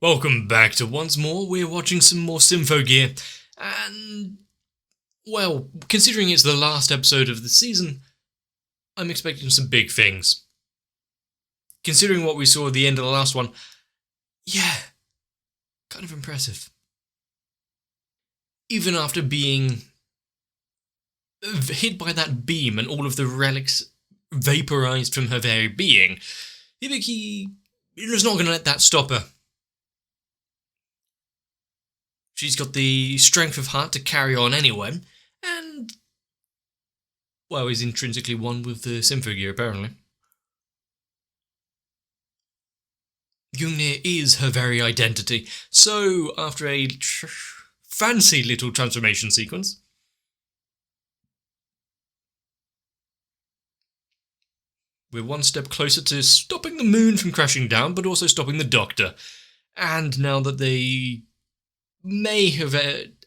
Welcome back to once more. We're watching some more Symphogear, and, well, considering it's the last episode of the season, I'm expecting some big things. Considering what we saw at the end of the last one, yeah, kind of impressive. Even after being hit by that beam and all of the relics vaporized from her very being, Hibiki is not going to let that stop her. She's got the strength of heart to carry on anyway, and, well, is intrinsically one with the Symphogear, apparently. Gungnir is her very identity, so after a fancy little transformation sequence, we're one step closer to stopping the moon from crashing down, but also stopping the Doctor. And now that they may have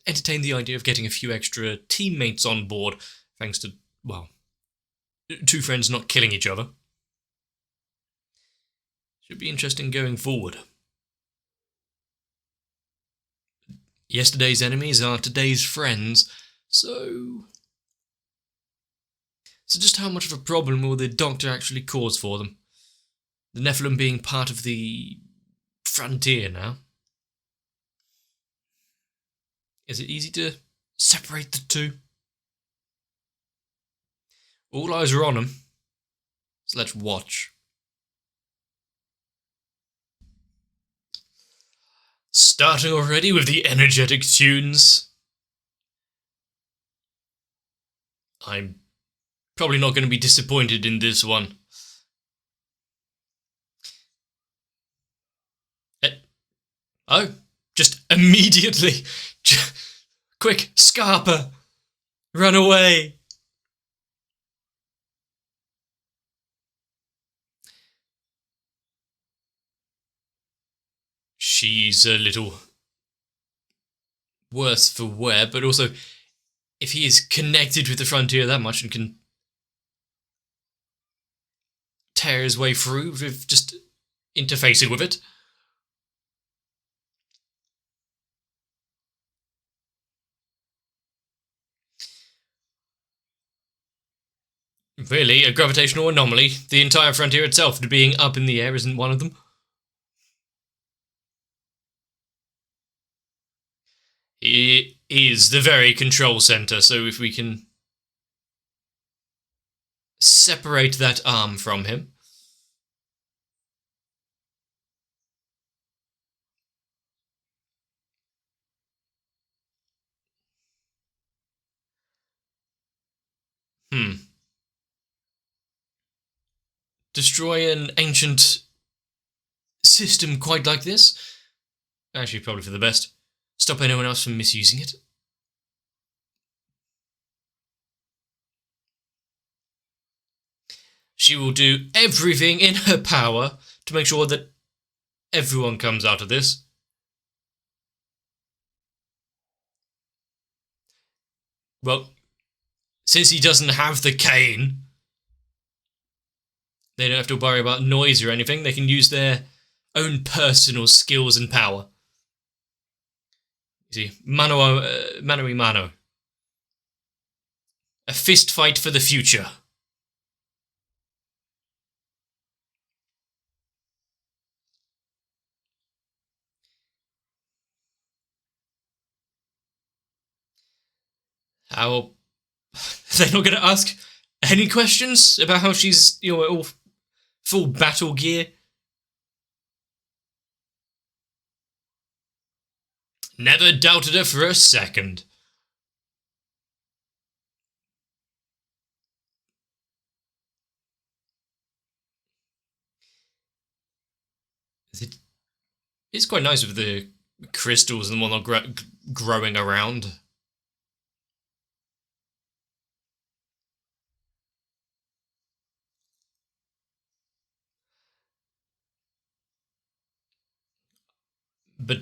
entertained the idea of getting a few extra teammates on board, thanks to, well, two friends not killing each other. Should be interesting going forward. Yesterday's enemies are today's friends, so just how much of a problem will the Doctor actually cause for them? The Nephilim being part of the frontier now. Is it easy to separate the two? All eyes are on him, so let's watch. Starting already with the energetic tunes. I'm probably not going to be disappointed in this one. Oh, just immediately. Quick, Scarpa! Run away! She's a little worse for wear, but also, if he is connected with the frontier that much and can tear his way through with just interfacing with it. Really, a gravitational anomaly. The entire frontier itself being up in the air isn't one of them. He is the very control center, so if we can separate that arm from him. Destroy an ancient system quite like this? Actually, probably for the best. Stop anyone else from misusing it. She will do everything in her power to make sure that everyone comes out of this. Well, since he doesn't have the cane, they don't have to worry about noise or anything. They can use their own personal skills and power. You see, mano a mano. A fist fight for the future. How? They're not going to ask any questions about how she's, all full battle gear? Never doubted her for a second. It's quite nice with the crystals and whatnot growing around. But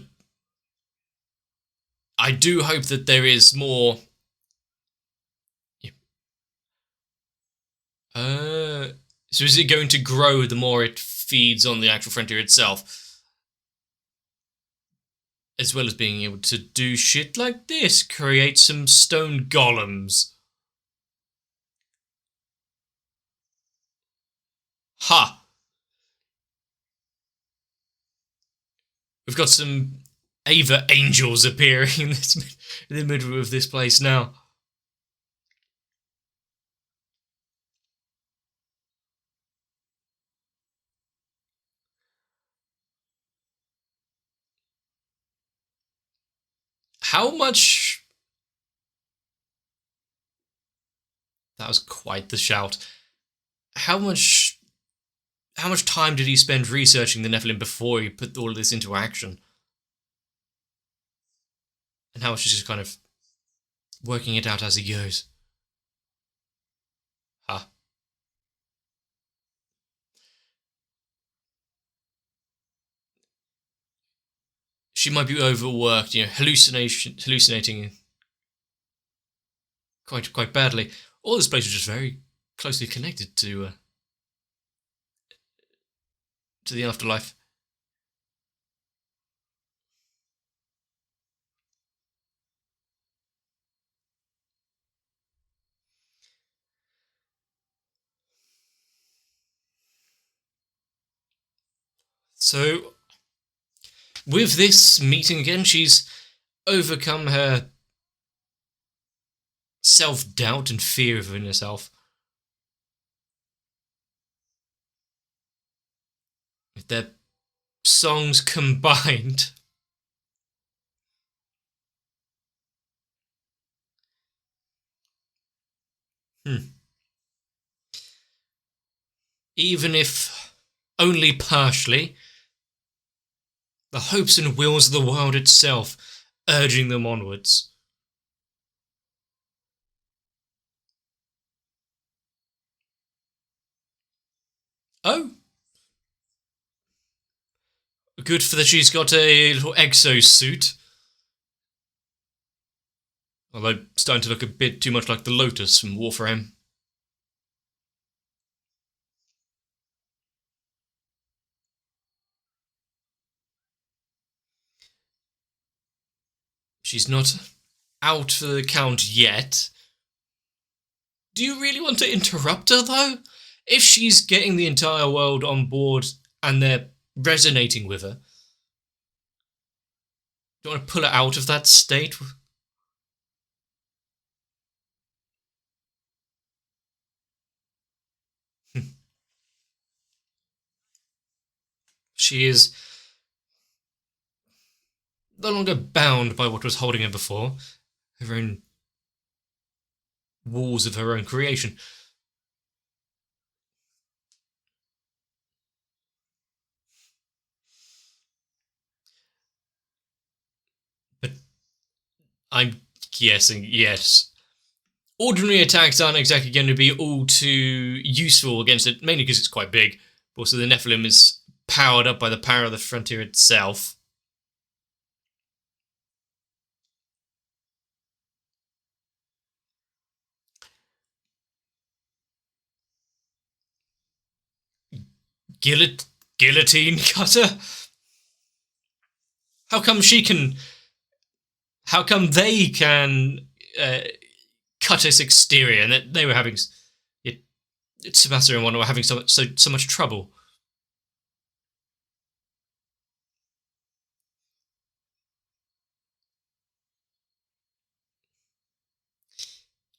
I do hope that there is more. So is it going to grow the more it feeds on the actual frontier itself? as well as being able to do shit like this, create some stone golems. Ha! We've got some Ava angels appearing in the middle of this place now. How much... That was quite the shout. How much time did he spend researching the Nephilim before he put all of this into action? And how much is just kind of working it out as he goes? Huh. She might be overworked, hallucinating quite badly. All this place is just very closely connected to the afterlife. So, with this meeting again, she's overcome her self-doubt and fear within herself. With their songs combined. Even if only partially, the hopes and wills of the world itself urging them onwards. Oh. Good for that she's got a little exosuit. Although starting to look a bit too much like the Lotus from Warframe. She's not out for the count yet. Do you really want to interrupt her, though? If she's getting the entire world on board and they're resonating with her, do you want to pull her out of that state? She is no longer bound by what was holding her before, her own walls of her own creation. But I'm guessing, yes. Ordinary attacks aren't exactly going to be all too useful against it, mainly because it's quite big. But also, the Nephilim is powered up by the power of the frontier itself. Guillotine cutter? How come they can cut his exterior, and that they were having... Tsubasa and one were having so much trouble?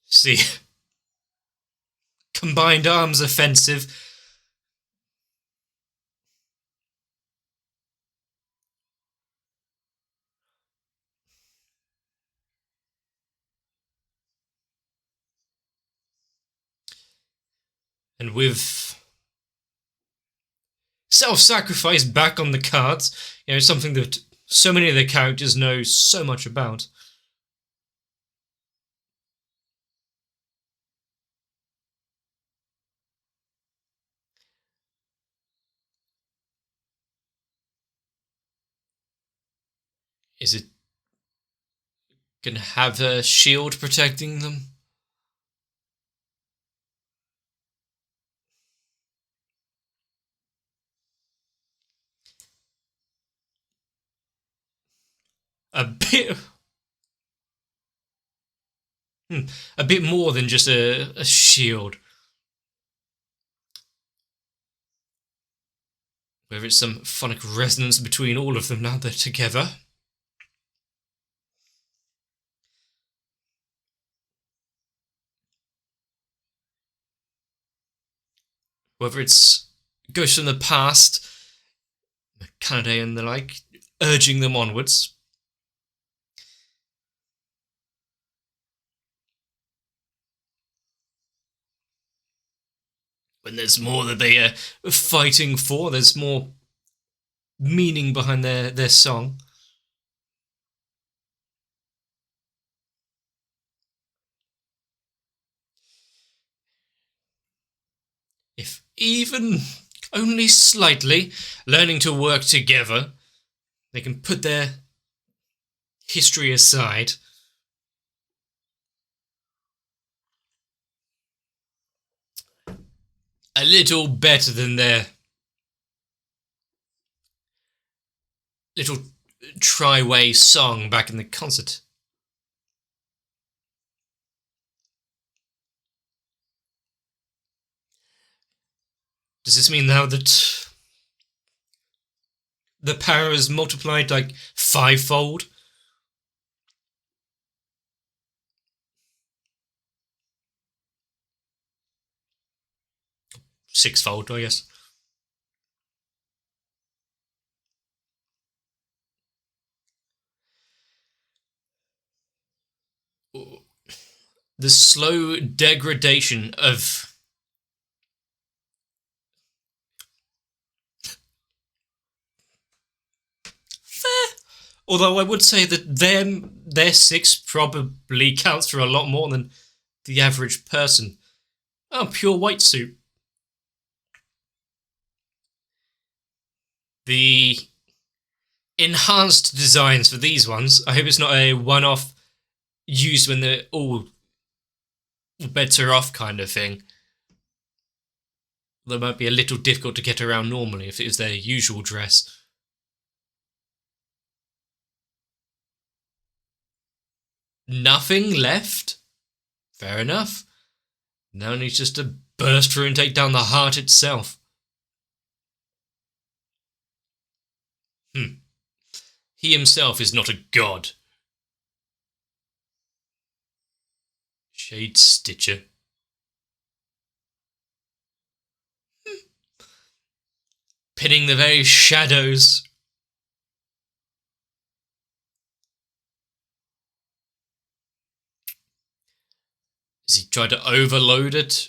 See, combined arms offensive. And with self-sacrifice back on the cards, something that so many of the characters know so much about. Is it gonna have a shield protecting them? a bit more than just a shield. Whether it's some phonic resonance between all of them now they're together. Whether it's ghosts from the past, Canada and the like, urging them onwards. When there's more that they are fighting for, there's more meaning behind their song. If even only slightly learning to work together, they can put their history aside. A little better than their little tri-way song back in the concert. Does this mean now that the power is multiplied like 5-fold? Six-fold, I guess. The slow degradation of although I would say that their 6 probably counts for a lot more than the average person. Oh, pure white suit. The enhanced designs for these ones, I hope it's not a one-off used when they're all bets are off kind of thing. They might be a little difficult to get around normally if it is their usual dress. Nothing left? Fair enough. Now it needs just to burst through and take down the heart itself. He himself is not a god. Shade Stitcher. Pinning the very shadows. Has he tried to overload it?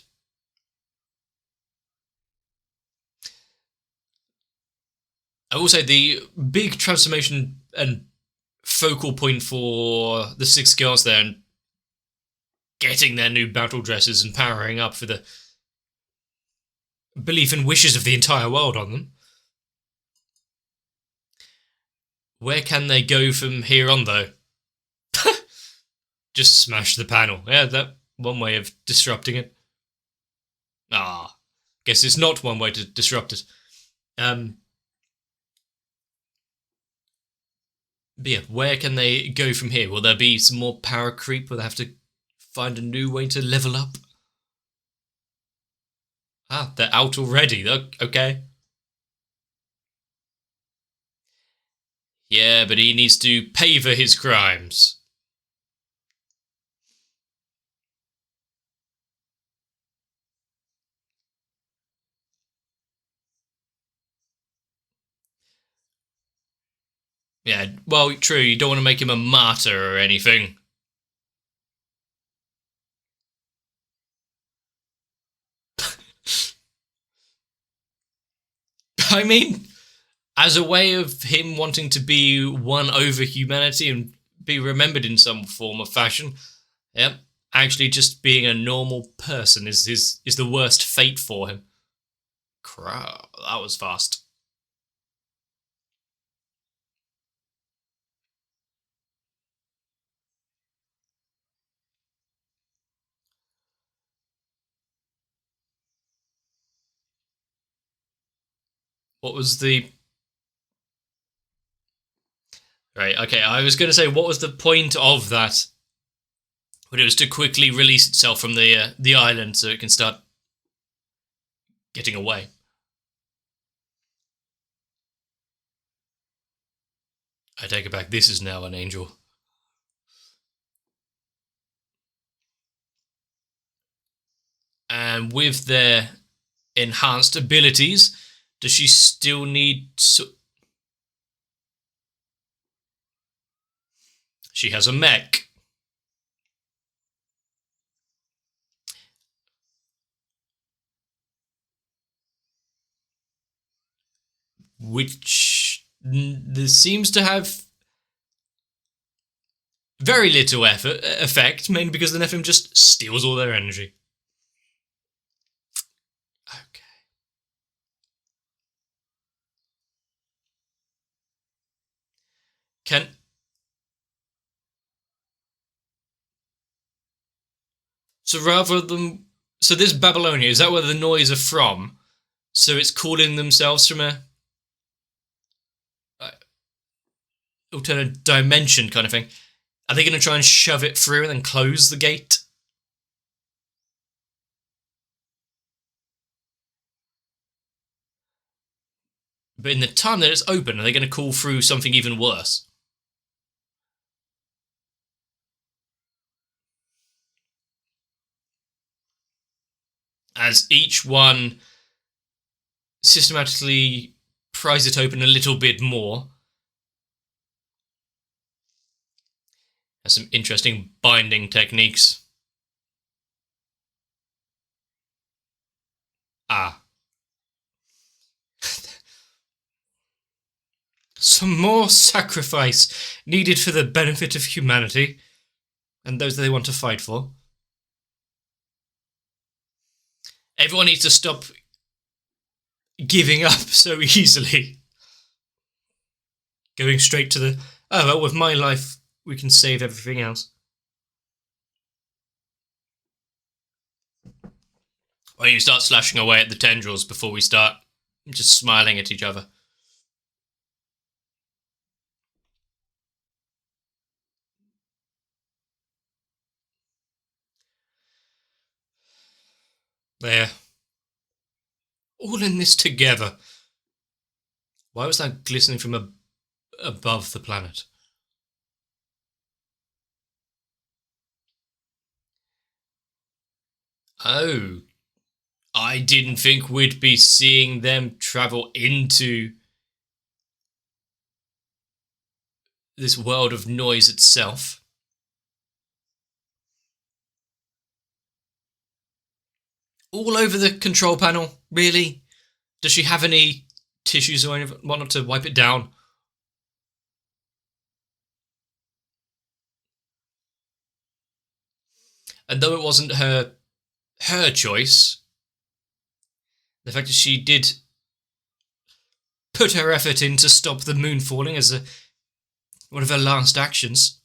I will say the big transformation and focal point for the 6 girls there and getting their new battle dresses and powering up for the belief and wishes of the entire world on them. Where can they go from here on, though? Just smash the panel. Yeah, that one way of disrupting it. Guess it's not one way to disrupt it. But yeah, where can they go from here? Will there be some more power creep? Will they have to find a new way to level up? They're out already. Okay. Yeah, but he needs to pay for his crimes. Yeah, well, true, you don't want to make him a martyr or anything. I mean, as a way of him wanting to be won over humanity and be remembered in some form of fashion, yep, actually just being a normal person is the worst fate for him. Crap, that was fast. What was the... Right, okay, I was going to say, what was the point of that? But it was to quickly release itself from the island so it can start getting away. I take it back, this is now an angel. And with their enhanced abilities, does she still need... She has a mech. Which seems to have very little effect, mainly because the Nephilim just steals all their energy. Okay. So rather than... So this Babylonia, is that where the noise are from? So it's calling themselves from a... alternate dimension kind of thing. Are they going to try and shove it through and then close the gate? But in the time that it's open, are they going to call through something even worse? As each one systematically pries it open a little bit more. Has some interesting binding techniques. Ah. Some more sacrifice needed for the benefit of humanity and those that they want to fight for. Everyone needs to stop giving up so easily. Going straight to the, oh, well, with my life, we can save everything else. Why don't you start slashing away at the tendrils before we start just smiling at each other? There. All in this together. Why was that glistening from above the planet? Oh. I didn't think we'd be seeing them travel into this world of noise itself. All over the control panel, really? Does she have any tissues or anything, whatnot to wipe it down? And though it wasn't her choice, the fact that she did put her effort in to stop the moon falling as one of her last actions.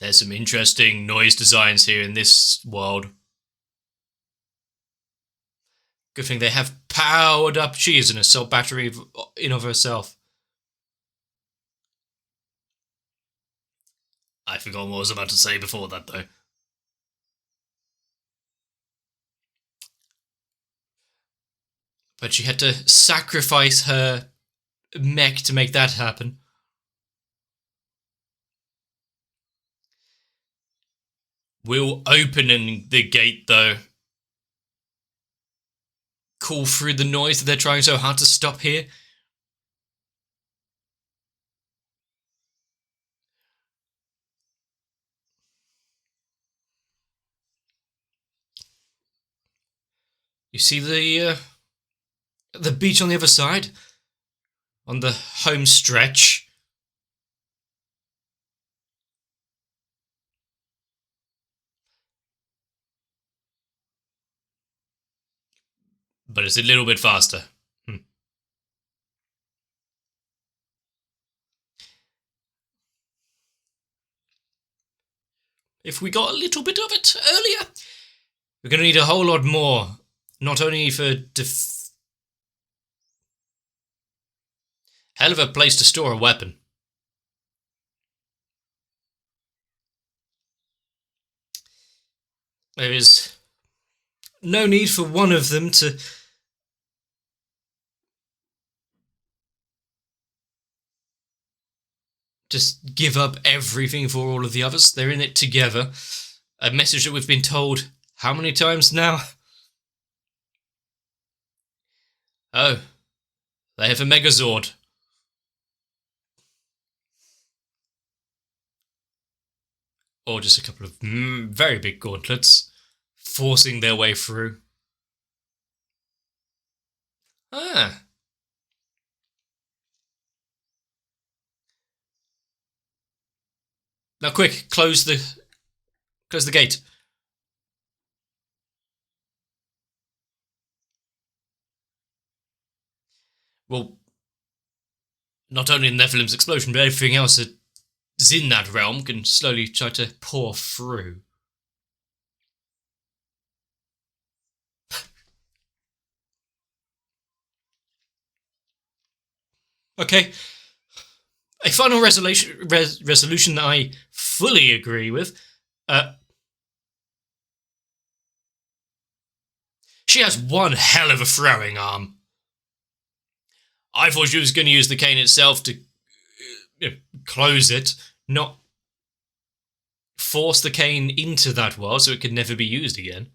There's some interesting noise designs here in this world. Good thing they have powered up. She is an assault battery in of herself. I forgot what I was about to say before that, though. But she had to sacrifice her mech to make that happen. Will opening the gate, though, call through the noise that they're trying so hard to stop here? You see the beach on the other side? On the home stretch? But it's a little bit faster. If we got a little bit of it earlier, we're going to need a whole lot more. Not only for Hell of a place to store a weapon. There is no need for one of them to just give up everything for all of the others. They're in it together. A message that we've been told how many times now? Oh, they have a Megazord. Or just a couple of very big gauntlets forcing their way through. Ah. Now quick, close the gate. Well, not only the Nephilim's explosion, but everything else that's in that realm can slowly try to pour through. Okay. A final resolution that I fully agree with. She has one hell of a throwing arm. I thought she was going to use the cane itself to close it, not force the cane into that wall so it could never be used again.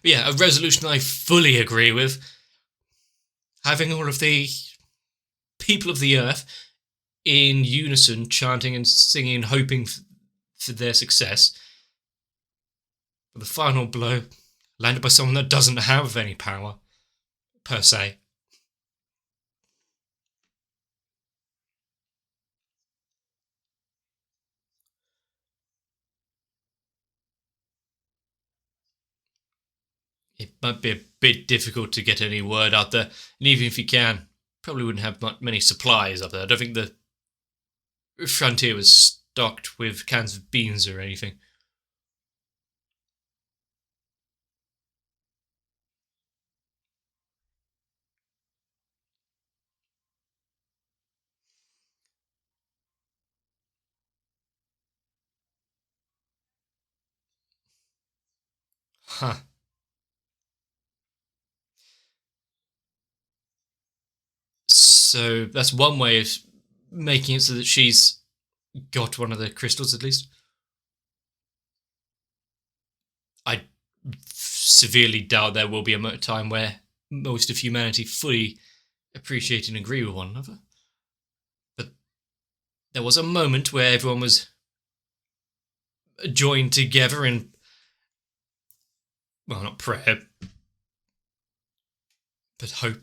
But yeah, a resolution I fully agree with. Having all of the people of the earth in unison chanting and singing and hoping for their success. But the final blow landed by someone that doesn't have any power, per se. It might be a bit difficult to get any word out there, and even if you can, probably wouldn't have many supplies up there. I don't think the frontier was stocked with cans of beans or anything. Huh. So that's one way of making it so that she's got one of the crystals at least. I severely doubt there will be a time where most of humanity fully appreciate and agree with one another. But there was a moment where everyone was joined together in, well, not prayer, but hope.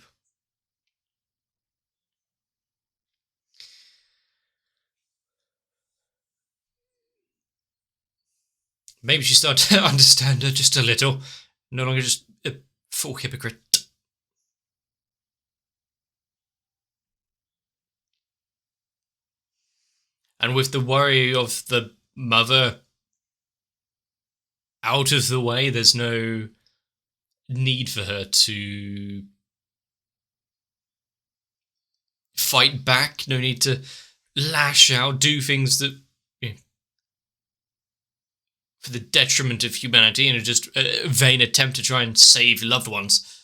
Maybe she started to understand her just a little, no longer just a full hypocrite. And with the worry of the mother out of the way, there's no need for her to fight back, no need to lash out, do things that, for the detriment of humanity and just a vain attempt to try and save loved ones.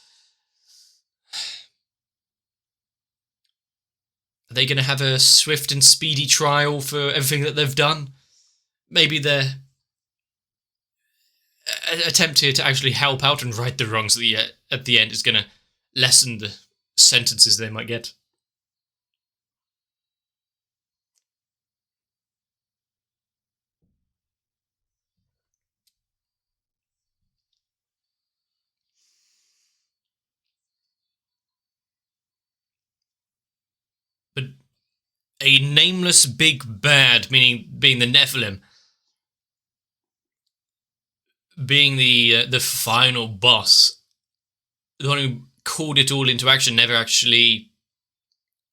Are they going to have a swift and speedy trial for everything that they've done? Maybe their attempt here to actually help out and right the wrongs at the end is going to lessen the sentences they might get. But a nameless big bad, meaning being the Nephilim, being the final boss, the one who called it all into action, never actually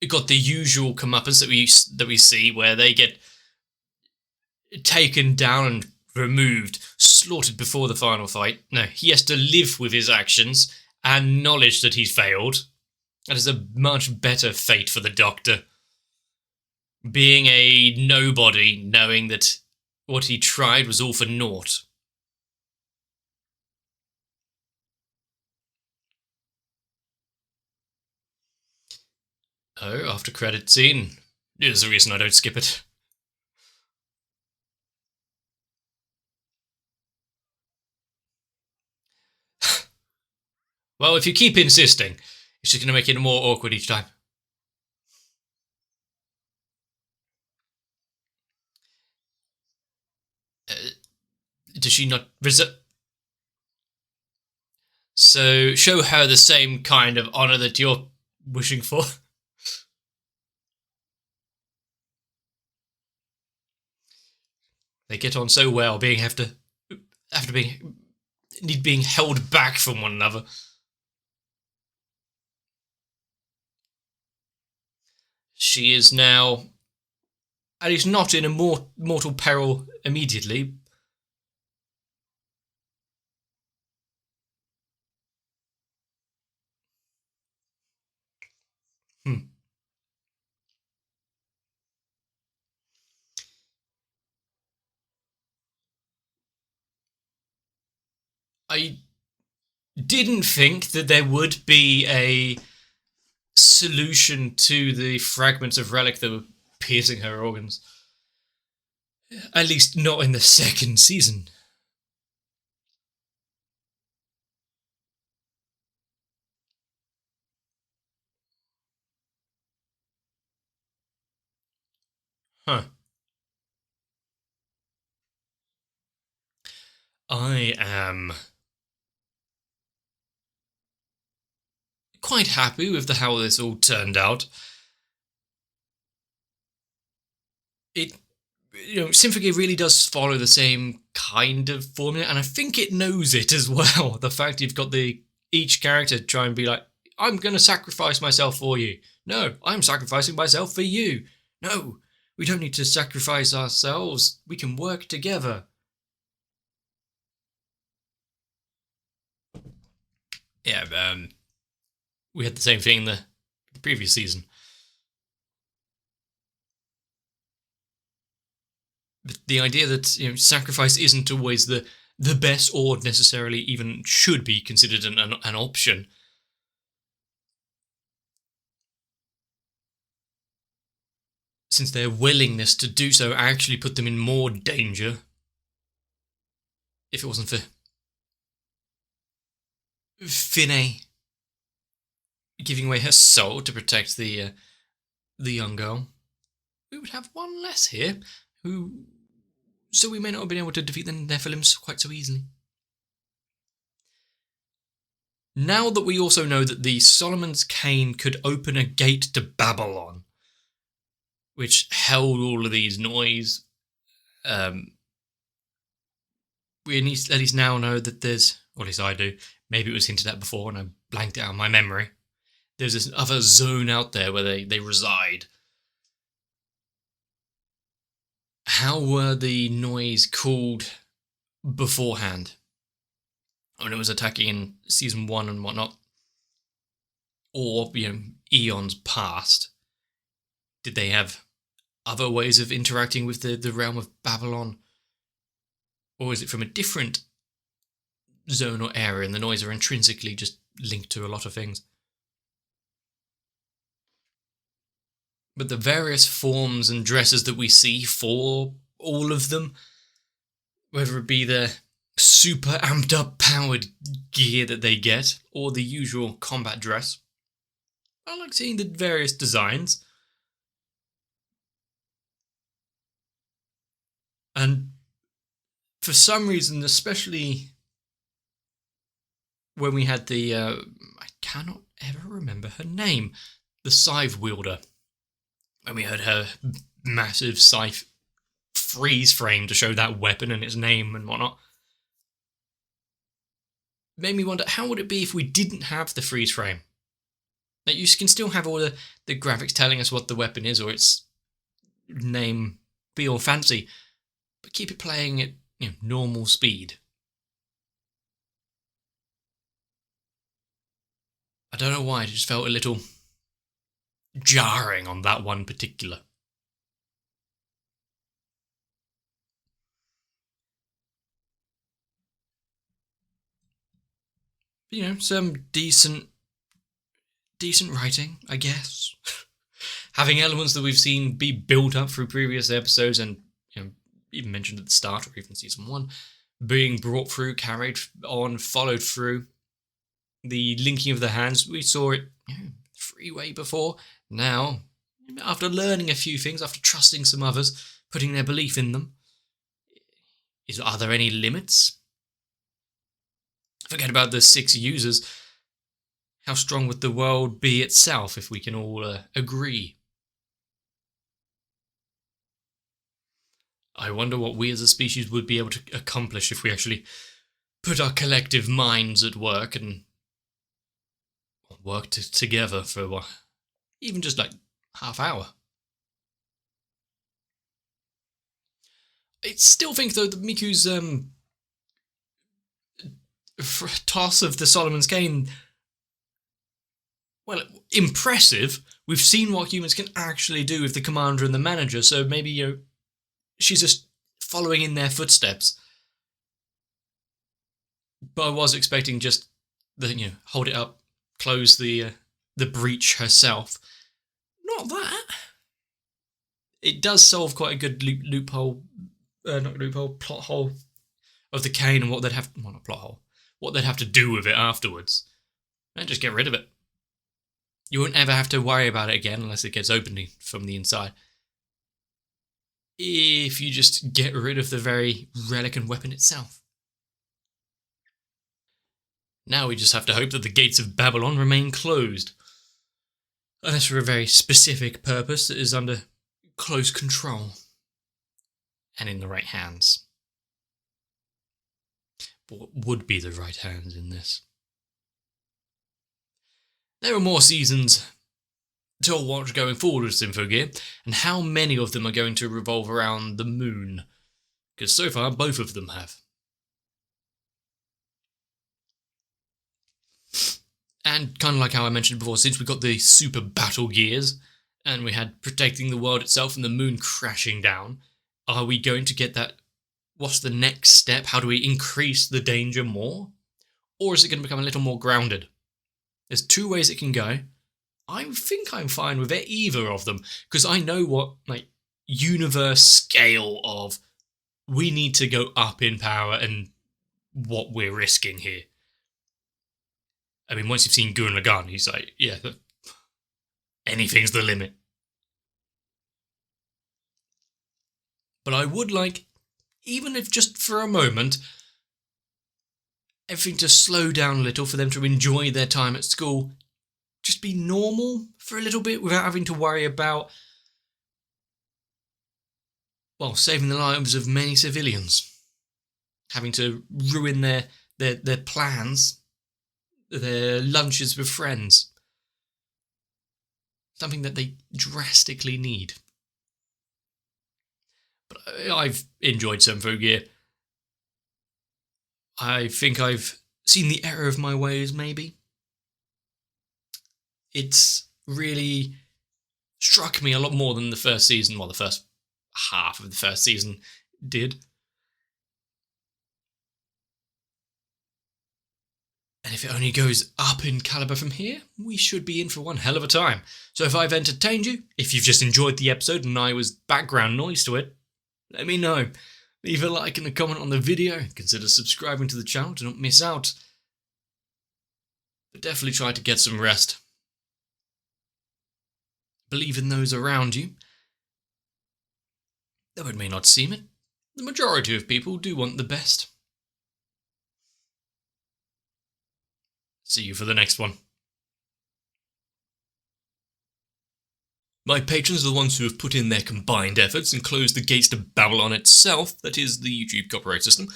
got the usual comeuppance that we see, where they get taken down and removed, slaughtered before the final fight. No, he has to live with his actions and knowledge that he's failed. That is a much better fate for the Doctor. Being a nobody, knowing that what he tried was all for naught. Oh, after credit scene. There's a reason I don't skip it. Well, if you keep insisting, it's just going to make it more awkward each time. Does she not So show her the same kind of honour that you're wishing for. They get on so well, being held back from one another. She is now, at least not in a mortal peril immediately. I didn't think that there would be a solution to the fragments of relic that were piercing her organs. At least not in the second season. Huh. I am quite happy with how this all turned out. Symphogear really does follow the same kind of formula, and I think it knows it as well. The fact you've got each character try and be like, I'm going to sacrifice myself for you. No, I'm sacrificing myself for you. No, we don't need to sacrifice ourselves. We can work together. Yeah, we had the same thing in the previous season. But the idea that sacrifice isn't always the best, or necessarily even should be considered an option. Since their willingness to do so actually put them in more danger. If it wasn't for Finney giving away her soul to protect the young girl, we would have one less here, so we may not have been able to defeat the Nephilims quite so easily. Now that we also know that the Solomon's Cane could open a gate to Babylon, which held all of these noise, we at least now know that there's, or at least I do, maybe it was hinted at before and I blanked it out of my memory, there's this other zone out there where they reside. How were the noise called beforehand? When it was attacking in season 1 and whatnot? Or, eons past? Did they have other ways of interacting with the realm of Babylon? Or is it from a different zone or area and the noise are intrinsically just linked to a lot of things? But the various forms and dresses that we see for all of them, whether it be the super amped up powered gear that they get, or the usual combat dress, I like seeing the various designs. And for some reason, especially when we had the, I cannot ever remember her name, the scythe wielder, when we heard her massive scythe freeze frame to show that weapon and its name and whatnot, made me wonder, how would it be if we didn't have the freeze frame? That you can still have all the graphics telling us what the weapon is or its name, be all fancy, but keep it playing at normal speed. I don't know why, it just felt a little jarring on that one particular. Some decent writing, I guess. Having elements that we've seen be built up through previous episodes and even mentioned at the start or even season 1, being brought through, carried on, followed through. The linking of the hands, we saw it freeway before. Now, after learning a few things, after trusting some others, putting their belief in them, are there any limits? Forget about the 6 users. How strong would the world be itself if we can all agree? I wonder what we as a species would be able to accomplish if we actually put our collective minds at work and worked together for even just like half hour. I still think though that Miku's toss of the Solomon's Cane, well, impressive. We've seen what humans can actually do with the commander and the manager, so maybe she's just following in their footsteps. But I was expecting just the hold it up, close the breach herself. Not that. It does solve quite a good plot hole of the cane and what they'd have. Well, not plot hole. What they'd have to do with it afterwards, and just get rid of it. You won't ever have to worry about it again unless it gets opened from the inside. If you just get rid of the very relic and weapon itself. Now we just have to hope that the gates of Babylon remain closed. Unless for a very specific purpose that is under close control. And in the right hands. But what would be the right hands in this? There are more seasons to watch going forward with Symphogear, and how many of them are going to revolve around the moon? Because so far, both of them have. And kind of like how I mentioned before, since we got the super battle gears, and we had protecting the world itself and the moon crashing down, are we going to get that? What's the next step? How do we increase the danger more? Or is it going to become a little more grounded? There's 2 ways it can go. I think I'm fine with either of them, because I know what universe scale of we need to go up in power and what we're risking here. I mean, once you've seen Gurren Lagann, he's like, yeah, anything's the limit. But I would like, even if just for a moment, everything to slow down a little for them to enjoy their time at school. Just be normal for a little bit without having to worry about, well, saving the lives of many civilians. Having to ruin their plans, their lunches with friends. Something that they drastically need. But I've enjoyed Symphogear. I think I've seen the error of my ways, maybe. It's really struck me a lot more than the first season, well, the first half of the first season did. And if it only goes up in caliber from here, we should be in for one hell of a time. So if I've entertained you, if you've just enjoyed the episode and I was background noise to it, let me know. Leave a like and a comment on the video. Consider subscribing to the channel to not miss out. But definitely try to get some rest. Believe in those around you. Though it may not seem it, the majority of people do want the best. See you for the next one. My patrons are the ones who have put in their combined efforts and closed the gates to Babylon itself, that is, the YouTube copyright system.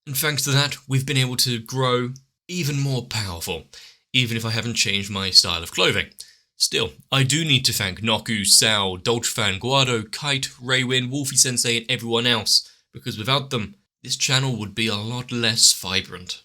And thanks to that, we've been able to grow even more powerful, even if I haven't changed my style of clothing. Still, I do need to thank Noku, Sal, Dolchfan, Guado, Kite, Raywin, Wolfie Sensei and everyone else, because without them, this channel would be a lot less vibrant.